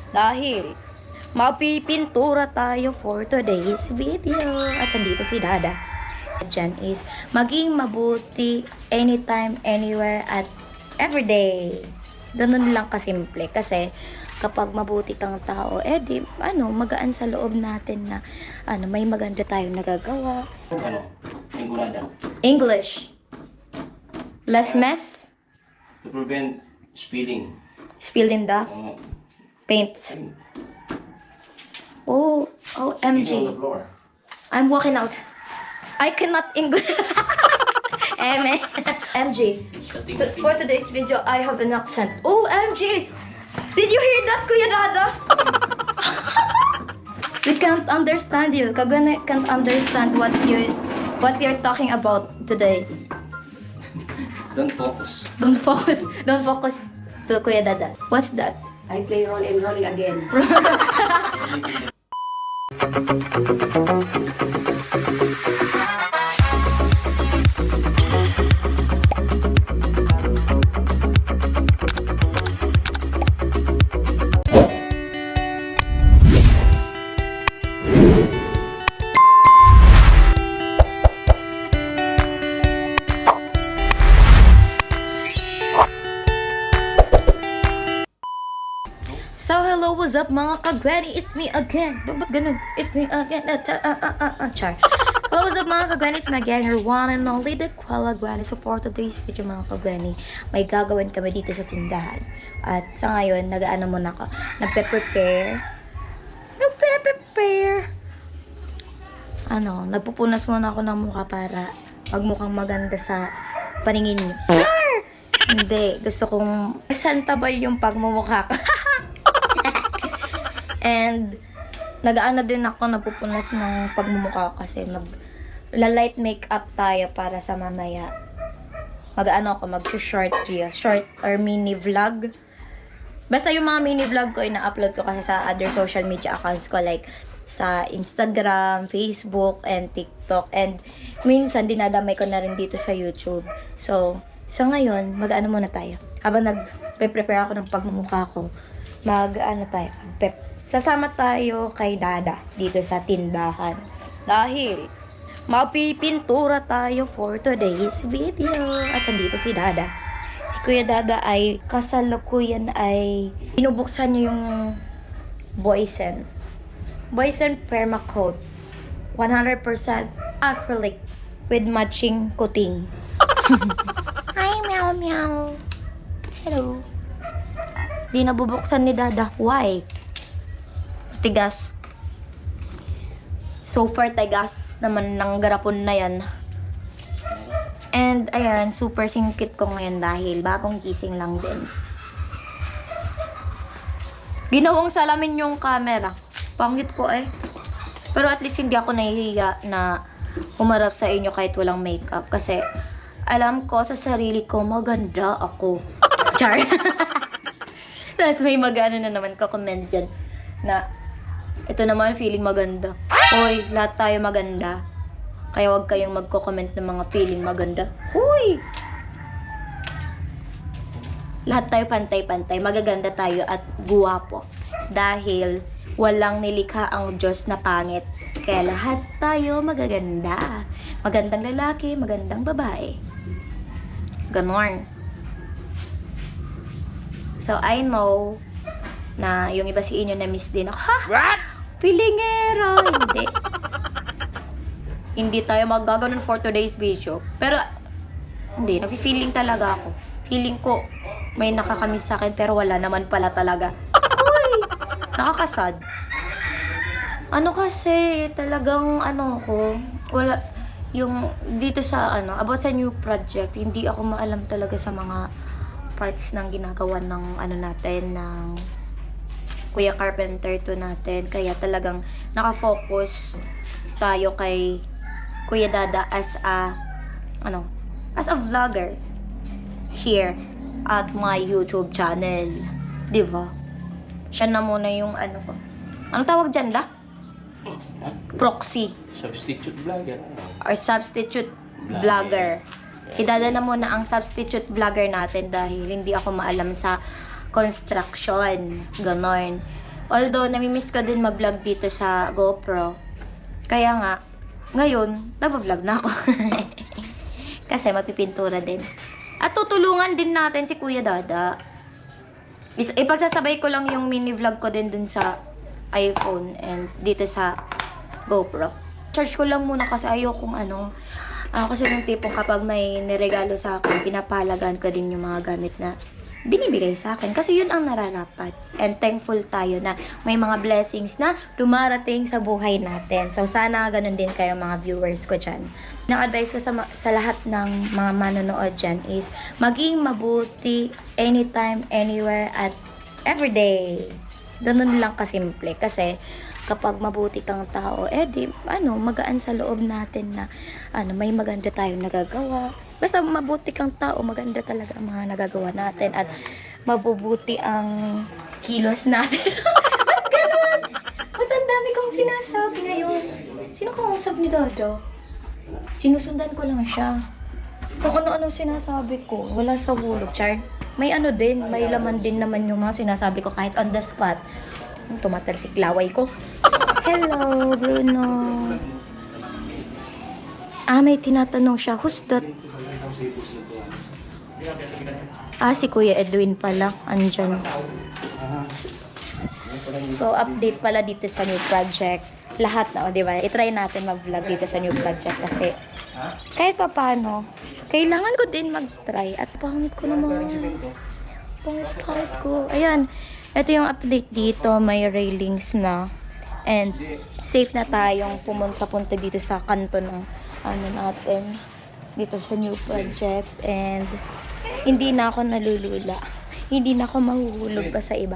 Dahil mapipintura tayo for today's video. At nandito si Dada. Diyan is maging mabuti anytime, anywhere, at everyday. Ganun lang kasimple. Kasi kapag mabuti kang tao, di, magaan sa loob natin na, may maganda tayong nagagawa. English. Less mess. To prevent spilling. Spill in the paint. Oh, Spilling on the OMG. floor. I'm walking out. I cannot English. MG. For today's video, I have an accent. OMG. Did you hear that, Kuya Dada? We can't understand you. Kagwana can't understand what you're talking about today. Don't focus. Don't focus. Don't focus to Kuya Dada. What's that? I play roll and rolling again. So, hello, what's up mga kagwani? It's me again. Ba't ganun? It's me again. Char. Hello, what's up mga kagwani? It's me again, your one and only, the Kuala Granny. So, for today's video mga kagwani, may gagawin kami dito sa tindahan. At sa ngayon, nag-ano muna ako. Nagpe-prepare. Nagpupunas muna ako ng mukha para magmukhang maganda sa paningin niyo. Char! Hindi. Gusto kong santabay yung pagmumukha ko. And nag-aano din ako, napupunas ng pagmumukha kasi light makeup tayo para sa mamaya. Mag-ano ako, mag-short reel, short or mini vlog. Basta yung mga mini vlog ko, ina-upload ko kasi sa other social media accounts ko like sa Instagram, Facebook, and TikTok. And minsan dinadamay ko na rin dito sa YouTube. So, sa ngayon, mag-ano muna tayo. Habang nag-prepare ako ng pagmumukha ko, sasama tayo kay Dada dito sa tindahan. Dahil mapipintura tayo for today's video. At nandito si Dada. Si Kuya Dada ay kasalukuyan ay binubuksan niya yung Boysen Permacoat 100% acrylic with matching coating. Hi, meow meow. Hello. Di nabubuksan ni Dada. Why? Tigas. So far, tigas naman ng garapon na yan. And, ayan, super singkit ko ngayon dahil bagong gising lang din. Ginawang salamin yung camera. Pangit ko eh. Pero at least hindi ako nahihiya na umarap sa inyo kahit walang makeup. Kasi, alam ko sa sarili ko, maganda ako. Char. That's may magano na naman ka-comment dyan na ito naman feeling maganda. Hoy, lahat tayo maganda. Kaya wag kayong magko-comment ng mga feeling maganda. Hoy! Lahat tayo pantay-pantay. Magaganda tayo at guwapo. Dahil walang nilikha ang Diyos na pangit. Kaya lahat tayo magaganda. Magandang lalaki, magandang babae. Ganon. So, I know na yung iba si inyo na miss din ako. Ha? What? Pilingero! Hindi. Hindi tayo magaganon for today's video. Pero, hindi. Nafe-feeling talaga ako. Feeling ko, may nakakamiss sa akin, pero wala naman pala talaga. Uy! Nakakasad. Ano kasi, talagang, wala, yung, dito sa, about sa new project, hindi ako maalam talaga sa mga parts ng ginagawa ng, natin, ng Kuya Carpenter 2 natin. Kaya talagang nakafocus tayo kay Kuya Dada as a vlogger here at my YouTube channel. Diba? Siya na muna yung ko. Anong tawag dyan, da? Proxy. Substitute vlogger. Or substitute vlogger. Si Dada na muna ang substitute vlogger natin dahil hindi ako maalam sa construction. Ganon. Although, namimiss ko din mag-vlog dito sa GoPro. Kaya nga, ngayon, nag-vlog na ako. Kasi mapipintura din. At tutulungan din natin si Kuya Dada. Ipagsasabay ko lang yung mini-vlog ko din dun sa iPhone and dito sa GoPro. Charge ko lang muna kasi ayokong kasi yung tipong kapag may niregalo sa akin, pinapalagan ko din yung mga gamit na binibigay sa akin. Kasi yun ang nararapat. And thankful tayo na may mga blessings na dumarating sa buhay natin. So, sana ganun din kayo mga viewers ko dyan. Na-advise ko sa lahat ng mga manonood dyan is maging mabuti anytime, anywhere, at everyday. Ganun lang kasimple. Kasi, kapag mabuti kang tao, magaan sa loob natin na, may maganda tayong nagagawa. Basta mabuti kang tao, maganda talaga ang mga nagagawa natin at mabubuti ang kilos natin. Ba't ganun? Ba't ang dami kong sinasabi ngayon? Sino kausap ni Dada? Sinusundan ko lang siya. Kung ano-ano sinasabi ko, wala sa hulog, Char. May may laman din naman yung mga sinasabi ko kahit on the spot. Tumatalsik laway ko. Hello, Bruno. May tinatanong siya. Who's that? Si Kuya Edwin pala. Andyan. So, update pala dito sa new project. Lahat na, di ba? I-try natin mag-vlog dito sa new project kasi kahit pa paano, kailangan ko din mag-try. At pangit ko naman. Pangit ko. Ayan. Ito yung update dito. May railings na. And safe na tayong pumunta-punta dito sa kanto ng natin. Dito sa new project. And hindi na ako nalulula. Hindi na ako mahuhulog pa sa iba.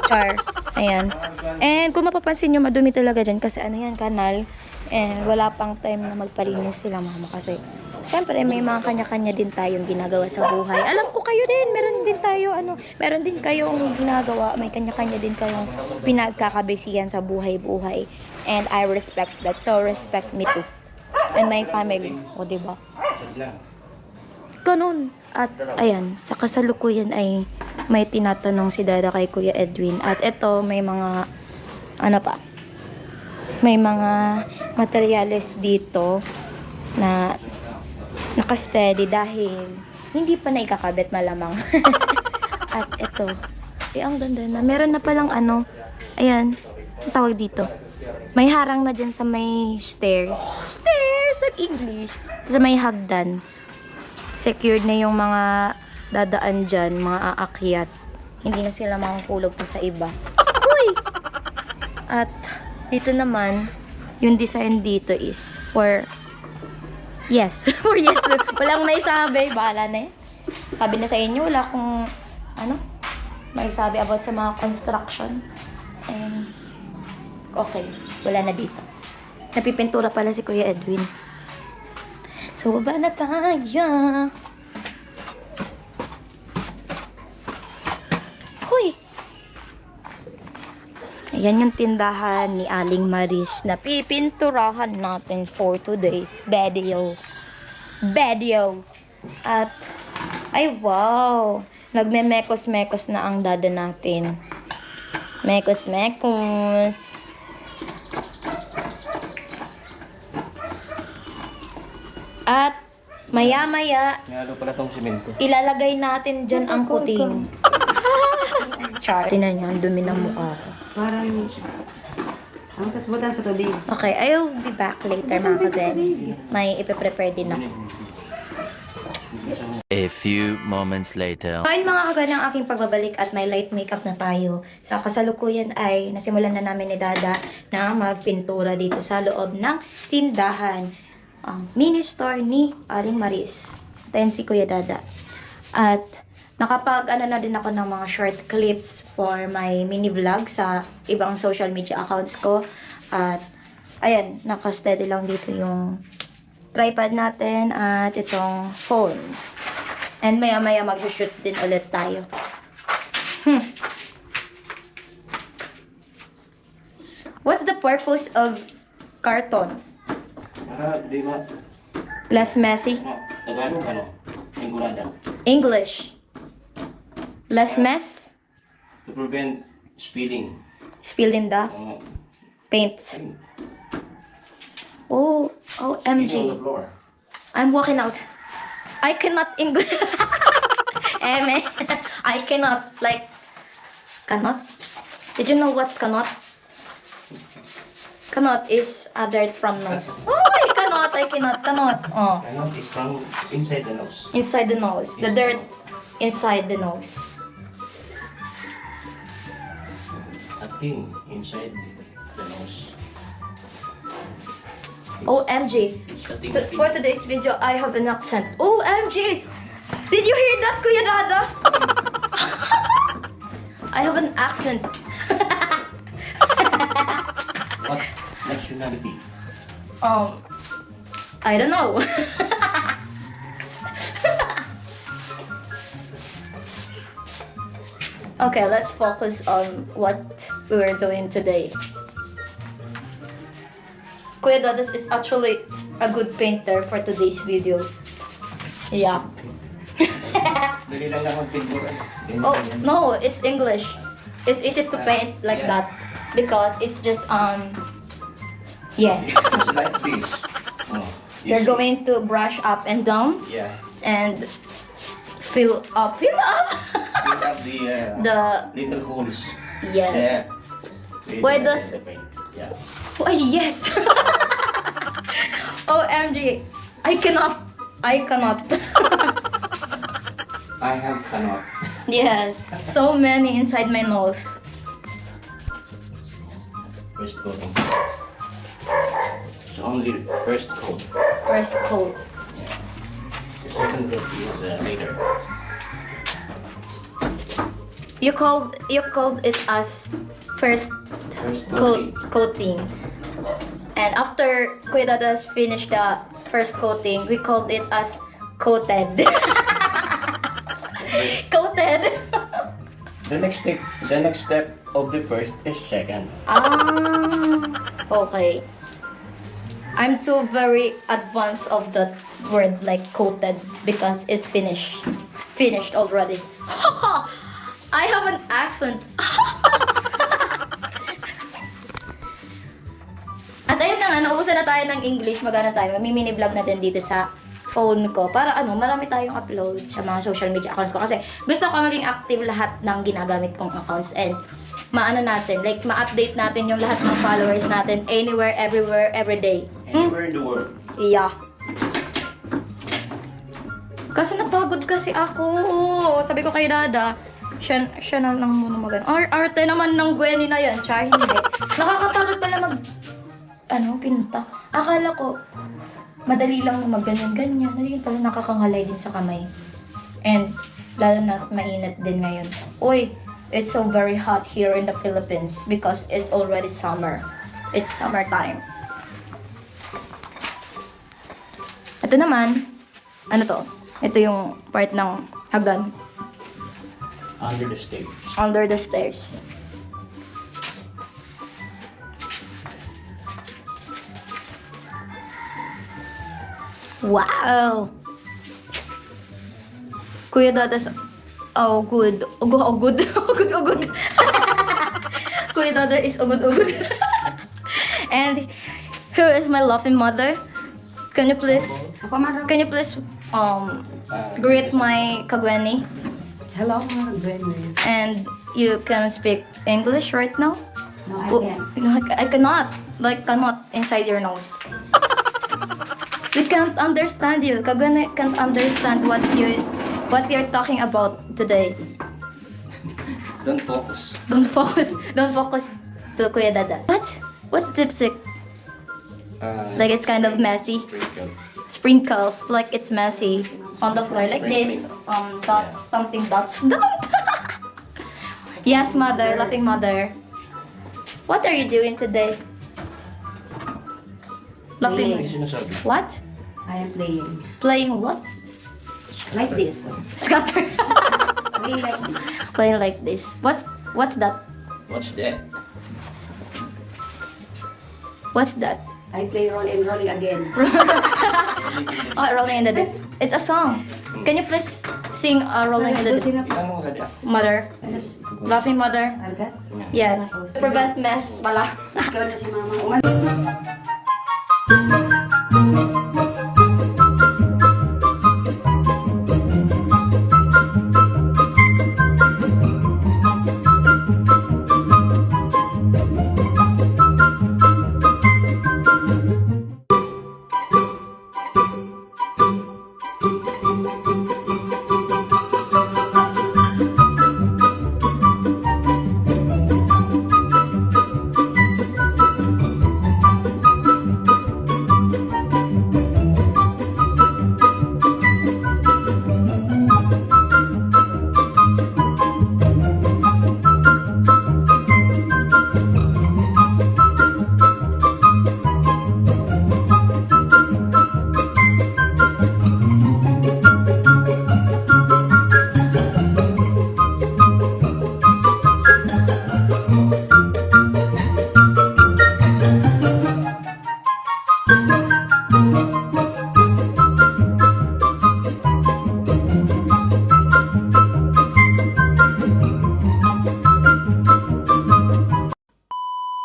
Char. Ayan. And kung mapapansin nyo, madumi talaga dyan. Kasi yan, kanal. And wala pang time na magpalinis sila mama. Kasi syempre, may mga kanya-kanya din tayong ginagawa sa buhay. Alam ko kayo din, meron din tayo, meron din kayong ginagawa, may kanya-kanya din kayong pinagkakabisihan sa buhay-buhay. And I respect that. So, respect me too. And my family. O, diba? Ganun. At, ayan, sa kasalukuyan ay may tinatanong si Dada kay Kuya Edwin. At ito, may mga, may mga materyales dito na naka-steady dahil hindi pa na ikakabit malamang. At ito, ang ganda na. Meron na palang ayan, ang tawag dito. May harang na dyan sa may stairs. Stairs! Nag-English. Sa may hagdan. Secured na yung mga dadaan dyan, mga aakyat. Hindi na sila makahulog pa sa iba. Uy! At dito naman, yung design dito is for yes. For yes. Walang may sabi. Bahala na eh. Sabi na sa inyo, wala akong may sabi about sa mga construction. And okay. Wala na dito. Napipintura pala si Kuya Edwin. So, baba na tayo. Hoy! Ayan yung tindahan ni Aling Maris na pipinturahan natin for today's video. At, ay wow! Nagme-mekos-mekos na ang dada natin. Mekos-mekos. At, maya-maya, Nalo pala tong simento. ilalagay natin dyan ang puting. Char. Tinan niyo, ang dumi ng mukha ko. Parang, ang kasbutan sa tubig. Okay, I'll be back later mga kazen. May ipiprepare din ako. A few moments later. So, ayun mga kagan ang aking pagbabalik at may light makeup na tayo. Sa kasalukuyan ay nasimulan na namin ni Dada na magpintura dito sa loob ng tindahan. Mini store ni Aling Maris. Tayo si Kuya Dada. At nakapag na din ako ng mga short clips for my mini vlog sa ibang social media accounts ko. At ayan, naka-steady lang dito yung tripod natin at itong phone. And maya-maya mag-shoot din ulit tayo. What's the purpose of carton? Di ba? Less messy? Tagalog, Ingulada. English. Less mess? To prevent spilling. Spill in the Uh, paint. Oh, on the OMG. floor. I'm walking out. I cannot English. Man. I cannot, like, cannot? Did you know what's cannot? Cannot is a dirt from nose. Oh, I cannot. Oh, Cannot is from inside the nose. inside the nose. The dirt inside the nose. A thing inside the nose. OMG. It's a thing. For today's video, I have an accent. OMG! Did you hear that, Kuya Dada? I have an accent. What nationality? I don't know. Okay, let's focus on what we were doing today. Kuya Dadas is actually a good painter for today's video. Yeah. Dali lang naman pintura. Oh, no, it's English. It's easy to paint like Yeah. that because it's just yeah. It's like this. Oh, You're this- going to brush up and down Yeah. and fill up Fill up the the little holes. yes. Yeah. With Why the- does- the paint. Yeah. Oh, yes. OMG. I cannot. I have cannot. Yes. So many inside my nose. First coating. It's only first coat. First coat. Yeah. The second coat is later. You called it as first First coating. coating. And after Kuya Dadas finished the first coating, we called it as coated. Coated. The next step of the first is second. Okay. I'm too very advanced of that word like coated because it finished already. I have an accent. At ayun na nga, naubusan na tayo ng English. Magana tayo. Mini vlog na din dito sa phone ko. Para marami tayong upload sa mga social media accounts ko. Kasi gusto ko maging active lahat ng ginagamit kong accounts. And ma-update natin yung lahat ng followers natin anywhere, everywhere, every day. Anywhere in the world. Yeah. Kasi napagod kasi ako. Sabi ko kay Dada, siya na lang muna magano. Arte naman ng Gwenny na yan. Char, hindi. Nakakapagod pala pinta. Akala ko, madali lang magganyan-ganyan. Nalingin pala nakakangalay din sa kamay. And, lalo na mainit din ngayon. Uy, it's so very hot here in the Philippines because it's already summer. It's summertime. Ito naman, ano to? Ito yung part ng hagdan. Under the stairs. Under the stairs. Wow! Kuya Dadas, good. Ugod. Kuya Dada is ugod. And who is my loving mother? Can you please greet my Kagweni? Hello, mga Gwenny. And you can speak English right now? No, I Oh, can't. I cannot. Cannot inside your nose. We can't understand you. Kagwen can't understand what you're talking about today. Don't focus. Don't focus to Kuya Dada. What's dipstick? Like it's kind of messy. Sprinkle. Sprinkles, like it's messy on the floor, like this. Dots, something dots. Yes, mother, laughing mother. What are you doing today? Ano Laughing. yung sinasabi? What? I am playing. Playing what? Like this. Scatter. Playing like this. Playing like this. What's that? What's that? What's that? I play rolling again. Oh, rolling in the deep. It's a song. Can you please sing Rolling in the Deep. Sino? Ilan mo sa diya? Mother. Alas, Laughing Mother. Arga? Yes. Prevent mess pala. Ikaw na si Mama. Uman.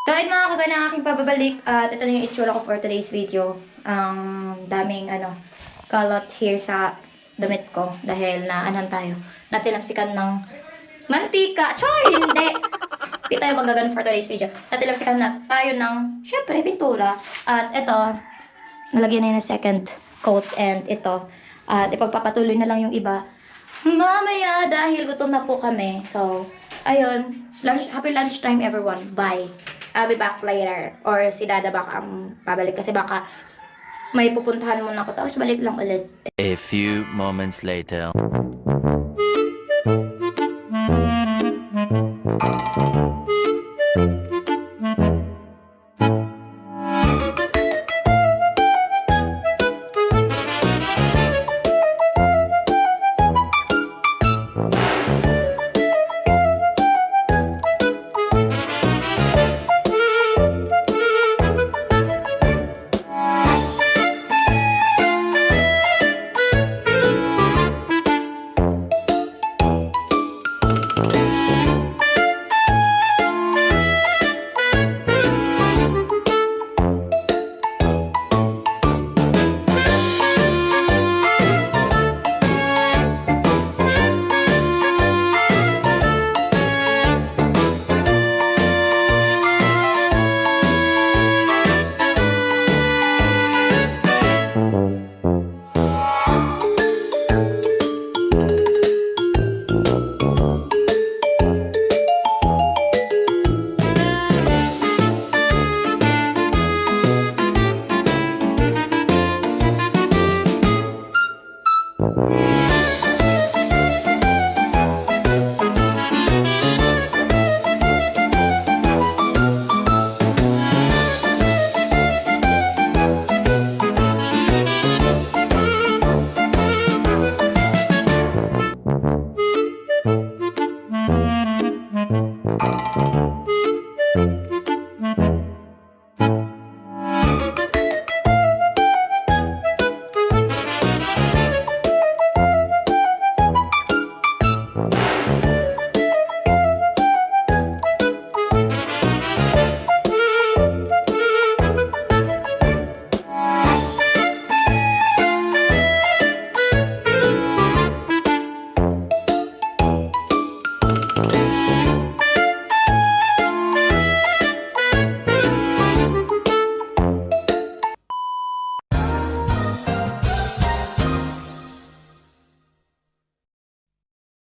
So, ayun mga kagana ang aking pababalik at ito na yung itsura ko for today's video. Ang daming kalat here sa damit ko dahil na tayo. Natilamsikan ng mantika. Char! Hindi! Hindi tayo magagano for today's video. Natilamsikan na tayo ng, syempre, pintura. At ito, nalagyan na yung second coat and ito. At ipagpapatuloy na lang yung iba. Mamaya dahil gutom na po kami. So, ayun. Happy lunchtime everyone. Bye. I'll be back later. Or si Dada baka ang babalik kasi baka may pupuntahan muna ako tapos balik lang ulit. A few moments later.